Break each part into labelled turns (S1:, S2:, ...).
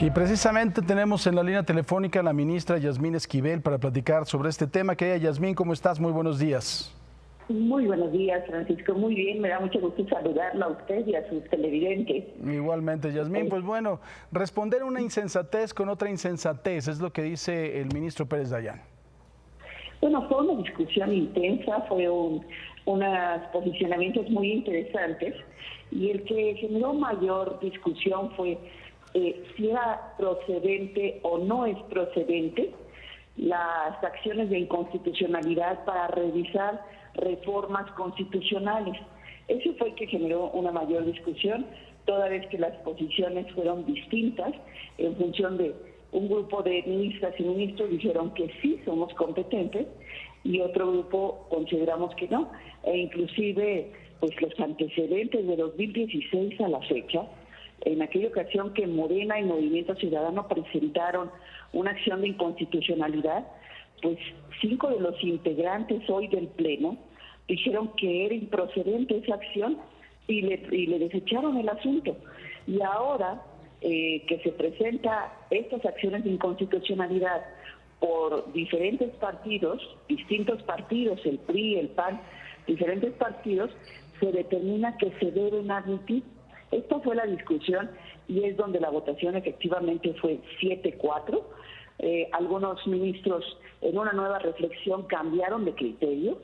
S1: Y precisamente tenemos en la línea telefónica a la ministra Yasmín Esquivel para platicar sobre este tema. Querida Yasmín, ¿cómo estás? Muy buenos días.
S2: Muy buenos días, Francisco. Muy bien, me da mucho gusto saludarlo a usted y a sus televidentes.
S1: Igualmente, Yasmín. Pues bueno, responder una insensatez con otra insensatez es lo que dice el ministro Pérez Dayán.
S2: Bueno, fue una discusión intensa, fue unos posicionamientos muy interesantes y el que generó mayor discusión fue si era procedente o no es procedente las acciones de inconstitucionalidad para revisar reformas constitucionales. Eso fue el que generó una mayor discusión, toda vez que las posiciones fueron distintas en función de un grupo de ministras y ministros dijeron que sí somos competentes y otro grupo consideramos que no. E inclusive pues los antecedentes de 2016 a la fecha, en aquella ocasión que Morena y Movimiento Ciudadano presentaron una acción de inconstitucionalidad, pues 5 de los integrantes hoy del Pleno dijeron que era improcedente esa acción y le desecharon el asunto. Y ahora que se presenta estas acciones de inconstitucionalidad por diferentes partidos, distintos partidos, el PRI, el PAN, diferentes partidos, se determina que se deben admitir. Esta fue la discusión y es donde la votación efectivamente fue 7-4. Algunos ministros en una nueva reflexión cambiaron de criterio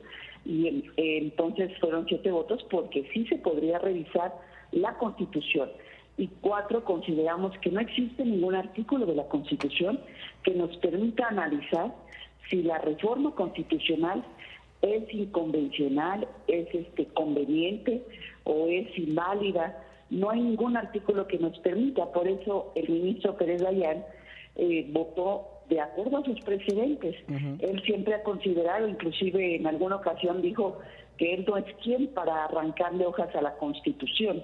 S2: y entonces fueron 7 votos porque sí se podría revisar la Constitución. Y 4 consideramos que no existe ningún artículo de la Constitución que nos permita analizar si la reforma constitucional es inconvencional, es conveniente o es inválida. No hay ningún artículo que nos permita, por eso el ministro Pérez Dayán votó de acuerdo a sus precedentes. Él siempre ha considerado, inclusive en alguna ocasión dijo que él no es quien para arrancarle hojas a la Constitución.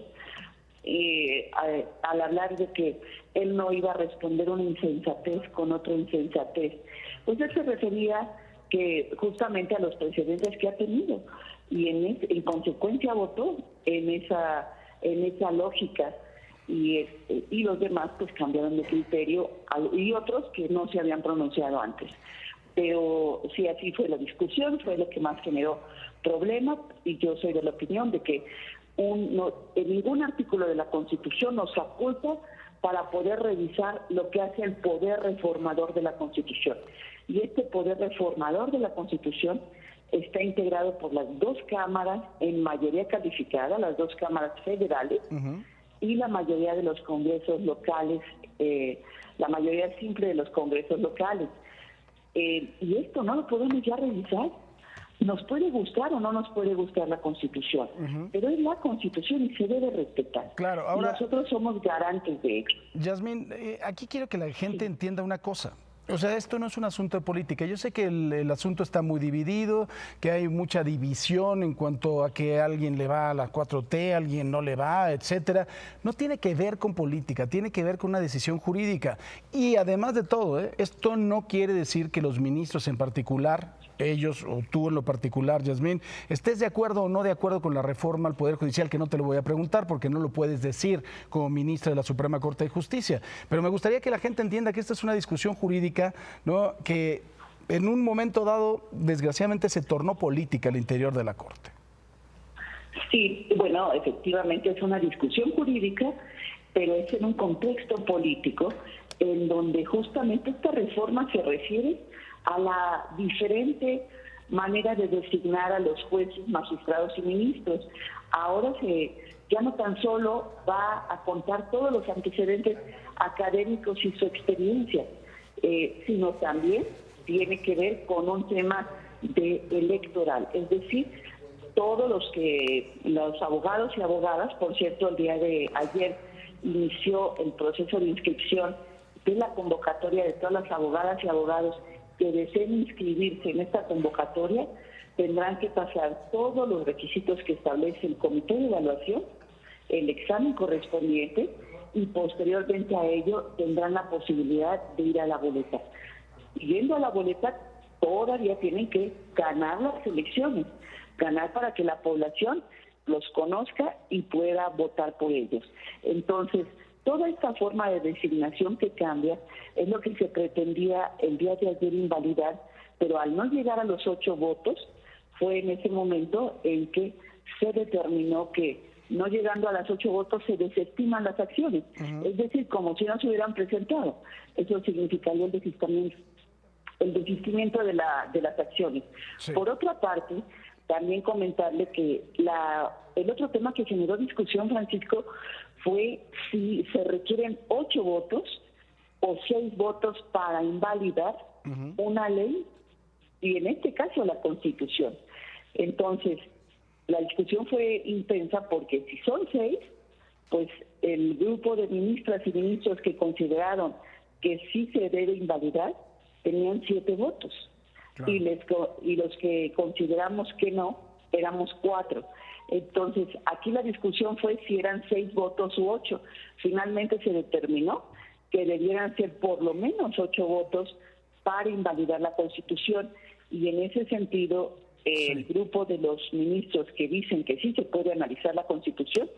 S2: Al hablar de que él no iba a responder una insensatez con otra insensatez, pues él se refería que justamente a los precedentes que ha tenido y en consecuencia votó en esa lógica y los demás pues cambiaron de criterio y otros que no se habían pronunciado antes. Pero sí, así fue la discusión, fue lo que más generó problemas y yo soy de la opinión de que en ningún artículo de la Constitución nos faculta para poder revisar lo que hace el poder reformador de la Constitución. Y este poder reformador de la Constitución está integrado por las 2 cámaras en mayoría calificada, las 2 cámaras federales, y la mayoría de los congresos locales, la mayoría simple de los congresos locales. Y esto no lo podemos ya revisar. Nos puede gustar o no nos puede gustar la Constitución, pero es la Constitución y se debe respetar.
S1: Claro, ahora,
S2: y nosotros somos garantes de ello.
S1: Yasmín, aquí quiero que la gente entienda una cosa. O sea, esto no es un asunto de política. Yo sé que el asunto está muy dividido, que hay mucha división en cuanto a que a alguien le va a la 4T, a alguien no le va, etcétera. No tiene que ver con política, tiene que ver con una decisión jurídica. Y además de todo, esto no quiere decir que los ministros en particular, ellos o tú en lo particular, Yasmín, estés de acuerdo o no de acuerdo con la reforma al Poder Judicial, que no te lo voy a preguntar porque no lo puedes decir como ministra de la Suprema Corte de Justicia. Pero me gustaría que la gente entienda que esta es una discusión jurídica, ¿no?, que en un momento dado, desgraciadamente, se tornó política al interior de la Corte.
S2: Sí, bueno, efectivamente es una discusión jurídica, pero es en un contexto político en donde justamente esta reforma se refiere a la diferente manera de designar a los jueces, magistrados y ministros. Ahora ya no tan solo va a contar todos los antecedentes académicos y su experiencia, sino también tiene que ver con un tema electoral, es decir, todos los abogados y abogadas, por cierto, el día de ayer inició el proceso de inscripción de la convocatoria de todas las abogadas y abogados que deseen inscribirse en esta convocatoria, tendrán que pasar todos los requisitos que establece el comité de evaluación, el examen correspondiente y posteriormente a ello tendrán la posibilidad de ir a la boleta. Yendo a la boleta todavía tienen que ganar las elecciones, ganar para que la población los conozca y pueda votar por ellos. Entonces, Toda esta forma de designación que cambia es lo que se pretendía el día de ayer invalidar, pero al no llegar a los 8 votos, fue en ese momento en que se determinó que no llegando a las 8 votos se desestiman las acciones. Es decir, como si no se hubieran presentado. Eso significaría el desistimiento de las acciones. Sí. Por otra parte, también comentarle que el otro tema que generó discusión, Francisco, fue si se requieren 8 votos o 6 votos para invalidar una ley, y en este caso la Constitución. Entonces, la discusión fue intensa porque si son 6, pues el grupo de ministras y ministros que consideraron que sí se debe invalidar tenían 7 votos. Claro. Y los que consideramos que no, éramos 4. Entonces, aquí la discusión fue si eran 6 votos u 8. Finalmente se determinó que debieran ser por lo menos 8 votos para invalidar la Constitución, y en ese sentido el grupo de los ministros que dicen que sí se puede analizar la Constitución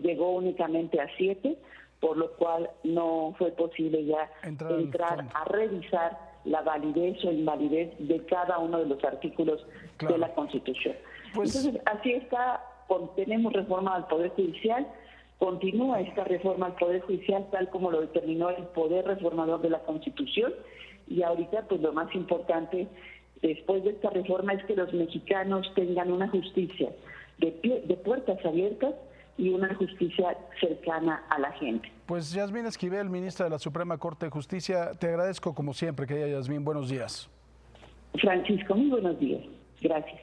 S2: llegó únicamente a 7, por lo cual no fue posible ya entrar a revisar la validez o invalidez de cada uno de los artículos de la Constitución. Pues, entonces, así está, tenemos reforma al Poder Judicial, continúa esta reforma al Poder Judicial tal como lo determinó el Poder Reformador de la Constitución, y ahorita pues lo más importante después de esta reforma es que los mexicanos tengan una justicia de puertas abiertas y una justicia cercana a la gente.
S1: Pues Yasmín Esquivel, ministra de la Suprema Corte de Justicia, te agradezco como siempre, querida Yasmín, buenos días.
S2: Francisco, muy buenos días. Gracias.